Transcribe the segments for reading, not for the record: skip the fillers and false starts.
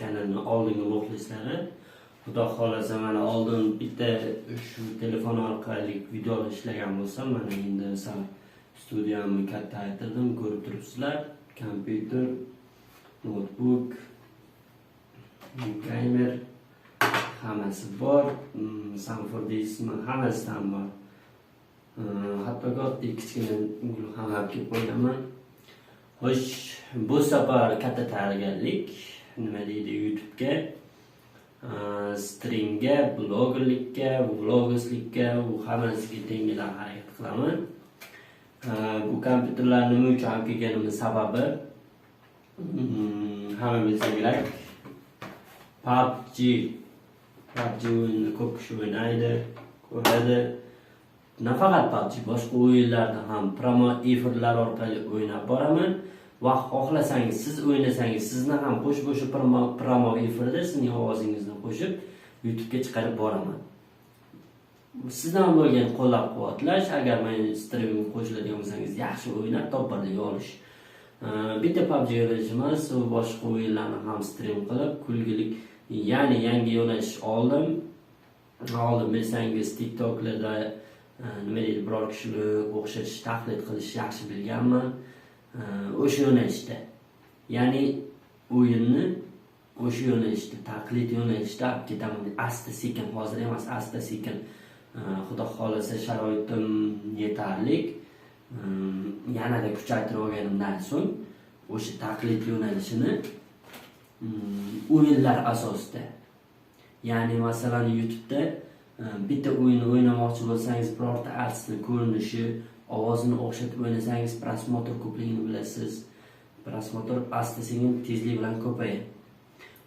kanalining oldingi muxlislari. Xudo xolasa mana oldin bitta shu telefon orqali videolar ishlagan bo'lsam, mana endi studiyamni kattaytirdim, ko'rib turibsizlar. Kompyuter, notebook, gamer hammasi bor. Sanford ismi hammasidan bor. Hatto katta kichkina ham olib kelib qo'yaman. Xo'sh, bu safar katta tayyorgarlik, nima deydi, YouTube'ga, streamga, blogerlikka, vlogerslikka, u hammasiga tengidan harakat qilaman. Bu kompyuterlar nima uchun olib kelganimning sababi hamma bilsa kerak. PUBG o'yinini ko'p kishi o'ynaydi, ko'radi. Nafaqat PUBG, boshqa o'yinlarda ham promo efirlar orqali o'ynab boraman. Va xohlasangiz, siz o'ynasangiz, sizni ham qo'shib promo efirda sizning ovozingizni qo'shib YouTube'ga chiqarib boraman. Sizdan bo'lgan qo'llab-quvvatlash, agar men streaming qo'shiladigan bo'lsangiz, yaxshi o'ynab top 1 olish. Bitta PUBG yo'nalishi emas, boshqa o'yinlarni ham stream qilib, kulgilik, ya'ni yangi yo'nalish oldim. Bilsangiz TikToklarda nima deydi, biror kishini o'xshatish, taqlid qilish yaxshi bilganman. O'sha yo'nalishda, ya'ni o'yinni o'sha yo'nalishda, taqlid yo'nalishda olib ketaman. Asta-sekin, hozir emas, asta-sekin. Xudo xolasa sharoitim yetarli. Yanada kuchaytirib olganimdan so'ng o'sha taqlid yo'nalishini o'yinlar asosida, ya'ni masalan YouTube'da bitta o'yinni o'ynamoqchi bo'lsangiz, birorta artistning ko'rinishi, ovozini o'xshatib o'ynasangiz, prosmotr ko'pligini bilasiz. Prosmotr asta-sekin tezlik bilan ko'payadi.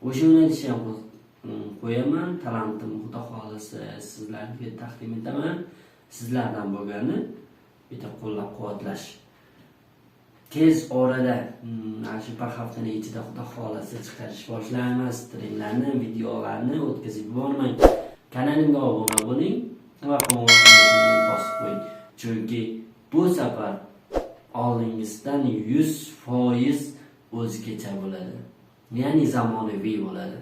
O'sha yo'nalishni ham qo'yaman. Talantim xudo xolasa sizlarga taqdim etaman. Sizlardan bo'lgani bitta qo'llab-quvvatlash. Tez orada shu bir haftaning ichida xudo xolasa chiqarish boshlaymiz. Streamlarni, videolarni o'tkazib yubormang. Kanalimga obuna bo'ling va qo'ng'iroqni bosib qo'ying. Chunki bu safar oldingizdan 100% o'zgacha bo'ladi. Ya'ni zamonaviy bo'ladi.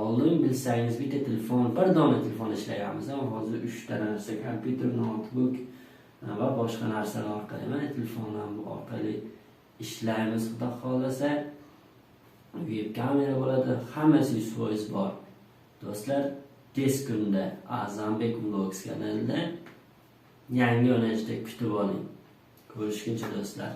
Oldin bilsangiz bitta telefon, bir dona telefon ishlayapmiz, hozir 3 ta narsa, kompyuter, notebook va boshqa narsalar orqali, mana telefonlar orqali ishlaymiz. Xudo xolasa web kamera bo'ladi, hammasi 100% bor. Do'stlar, tez kunda Azambek Vlogs kanalida yangi yo'nalishda kutib oling. Ko'rishguncha do'stlar.